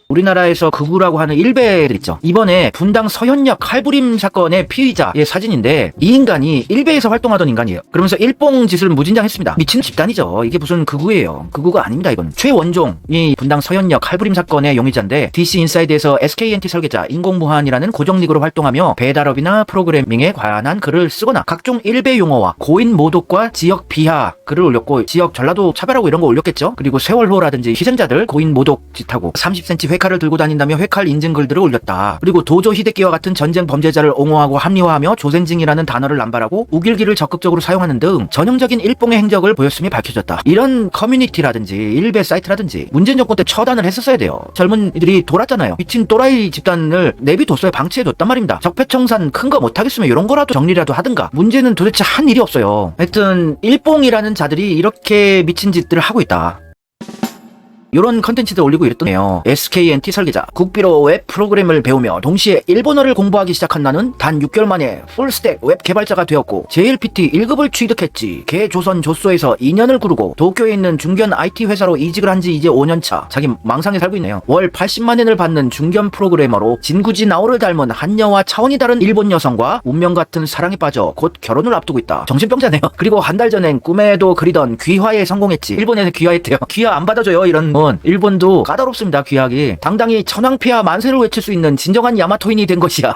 우리나라에서 극우라고 하는 일베들 있죠. 이번에 분당 서현역 칼부림 사건의 피의자의 사진인데 이 인간이 일베에서 활동하던 인간이에요. 그러면서 일뽕 짓을 무진장했습니다. 미친 집단이죠. 이게 무슨 극우예요. 극우가 아닙니다. 이건 최원종이 분당 서현역 칼부림 사건의 용의자인데 DC 인사이드에서 SKNT 설계자 인공무한이라는 고정리그로 활동하며 배달업이나 프로그래밍에 관한 글을 쓰거나 각종 일베 용어와 고인 모독과 지역 비하 글을 올렸고 지역 전라도 차별하고 이런 거 올렸겠죠. 그리고 세월호라든지 희생자들 고인 모독 짓하고 30cm 회칼을 들고 다닌다며 회칼 인증 글들을 올렸다. 그리고 도조 히데키와 같은 전쟁 범죄자를 옹호하고 합리화하며 조센징이라는 단어를 남발하고 우길기를 적극적으로 사용하는 등 전형적인 일뽕의 행적을 보였음이 밝혀졌다. 이런 커뮤니티라든지 일베 사이트라든지 문재인 정권 때 처단을 했었어야 돼요. 젊은이들이 돌았잖아요. 미친 또라이 집단을 내비뒀어요. 방치해뒀단 말입니다. 적폐청산 큰 거 못하겠으면 이런 거라도 정리라도 하든가. 문제는 도대체 한 일이 없어요. 하여튼 일뽕이라는 자들이 이렇게 미친 짓들을 하고 있다. 이런 컨텐츠들 올리고 이랬더네요. SKNT 설계자 국비로 웹 프로그램을 배우며 동시에 일본어를 공부하기 시작한 나는 단 6개월 만에 풀스택 웹 개발자가 되었고 JLPT 1급을 취득했지. 개조선 조소에서 2년을 구르고 도쿄에 있는 중견 IT 회사로 이직을 한 지 이제 5년차. 자기 망상에 살고 있네요. 월 80만 엔을 받는 중견 프로그래머로 진구지 나오를 닮은 한여와 차원이 다른 일본 여성과 운명 같은 사랑에 빠져 곧 결혼을 앞두고 있다. 정신병자네요. 그리고 한 달 전엔 꿈에도 그리던 귀화에 성공했지. 일본에서 귀화했대요. 귀화 안 받아줘요. 이런 일본도 까다롭습니다. 귀하기. 당당히 천황폐하 만세를 외칠 수 있는 진정한 야마토인이 된 것이야.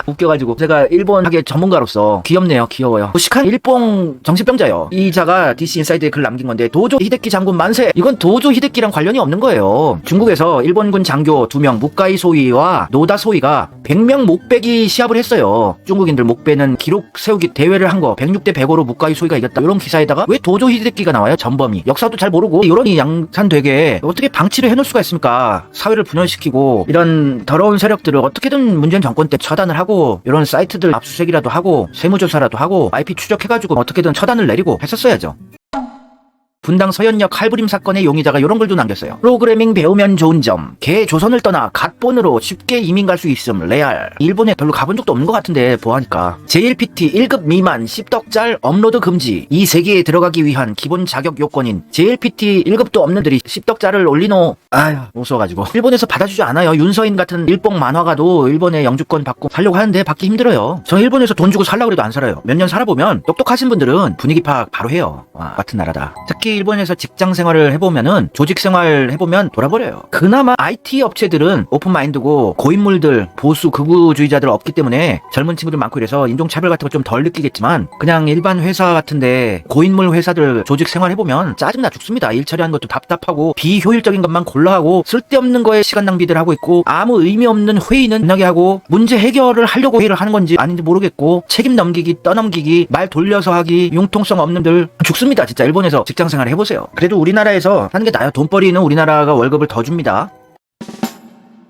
웃겨가지고 제가 일본학의 전문가로서 귀엽네요. 귀여워요. 무식한 일뽕 정신병자요. 이 자가 DC 인사이드에 글 남긴 건데 도조 히데키 장군 만세. 이건 도조 히데키랑 관련이 없는 거예요. 중국에서 일본군 장교 2명 무카이 소위와 노다 소위가 100명 목배기 시합을 했어요. 중국인들 목배는 기록 세우기 대회를 한 거 106대 105로 무카이 소위가 이겼다. 이런 기사에다가 왜 도조 히데키가 나와요? 전범이. 역사도 잘 모르고 이런 양산되게 어떻게 방치를 해놓을 수가 있습니까? 사회를 분열시키고 이런 더러운 세력들을 어떻게든 문재인 정권 때 처단을 하고 이런 사이트들 압수수색이라도 하고 세무조사라도 하고 IP 추적해가지고 어떻게든 처단을 내리고 했었어야죠. 분당 서현역 칼부림 사건의 용의자가 이런 글도 남겼어요. 프로그래밍 배우면 좋은 점. 개 조선을 떠나 갓본으로 쉽게 이민 갈 수 있음. 레알. 일본에 별로 가본 적도 없는 것 같은데 보아하니까. JLPT 1급 미만 10덕짤 업로드 금지. 이 세계에 들어가기 위한 기본 자격 요건인 JLPT 1급도 없는 들이 10덕짤을 올리노. 아휴 무서워가지고. 일본에서 받아주지 않아요. 윤서인 같은 일뽕 만화가도 일본에 영주권 받고 살려고 하는데 받기 힘들어요. 저 일본에서 돈 주고 살라고 해도 안 살아요. 몇 년 살아보면 똑똑하신 분들은 분위기 파악 바로 해요. 와, 같은 나라다. 특히 일본에서 직장 생활을 해보면은 조직 생활 해보면 돌아버려요. 그나마 IT 업체들은 오픈마인드고 고인물들 보수 극우주의자들 없기 때문에 젊은 친구들 많고 이래서 인종차별 같은 거 좀 덜 느끼겠지만 그냥 일반 회사 같은데 고인물 회사들 조직 생활 해보면 짜증나 죽습니다. 일 처리하는 것도 답답하고 비효율적인 것만 골라 하고 쓸데없는 거에 시간 낭비들 하고 있고 아무 의미 없는 회의는 나게 하고 문제 해결을 하려고 회의를 하는 건지 아닌지 모르겠고 책임 넘기기 떠넘기기 말 돌려서 하기 융통성 없는 들 죽습니다. 진짜 일본에서 직장 생활 해보세요. 그래도 우리나라에서 하는 게 나아요. 돈벌이는 우리나라가 월급을 더 줍니다.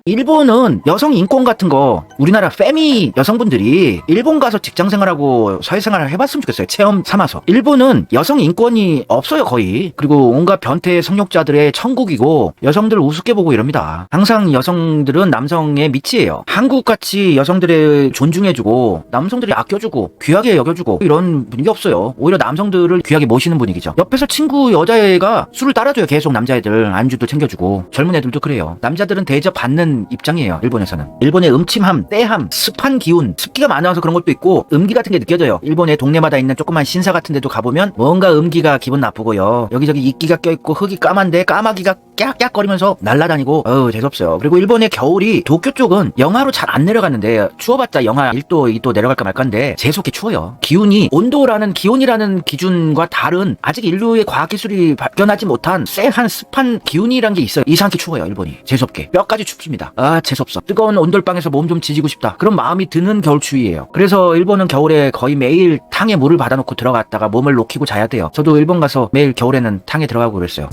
일본은 여성 인권 같은 거 우리나라 페미 여성분들이 일본 가서 직장 생활하고 사회생활을 해봤으면 좋겠어요. 체험 삼아서. 일본은 여성 인권이 없어요 거의. 그리고 온갖 변태 성욕자들의 천국이고 여성들 우습게 보고 이럽니다. 항상 여성들은 남성의 미치예요. 한국같이 여성들을 존중해주고 남성들이 아껴주고 귀하게 여겨주고 이런 분위기 없어요. 오히려 남성들을 귀하게 모시는 분위기죠. 옆에서 친구 여자애가 술을 따라줘요. 계속 남자애들 안주도 챙겨주고. 젊은 애들도 그래요. 남자들은 대접받는 입장이에요. 일본에서는. 일본의 음침함, 때함, 습한 기운, 습기가 많아서 그런 것도 있고 음기 같은 게 느껴져요. 일본의 동네마다 있는 조그만 신사 같은 데도 가보면 뭔가 음기가 기분 나쁘고요. 여기저기 이끼가 껴있고 흙이 까만데 까마귀가 깍깍거리면서 날아다니고 재수없어요. 그리고 일본의 겨울이 도쿄 쪽은 영하로 잘 안 내려갔는데 추워봤자 영하 1도, 2도 내려갈까 말까인데 재수없게 추워요. 기운이 온도라는 기온이라는 기준과 다른 아직 인류의 과학기술이 발견하지 못한 쎄한 습한 기운이란 게 있어요. 이상하게 추워요. 일본이. 재수없게. 뼈까지 춥습니다. 아 재수없어. 뜨거운 온돌방에서 몸 좀 지지고 싶다. 그런 마음이 드는 겨울 추위예요. 그래서 일본은 겨울에 거의 매일 탕에 물을 받아놓고 들어갔다가 몸을 녹이고 자야 돼요. 저도 일본 가서 매일 겨울에는 탕에 들어가고 그랬어요.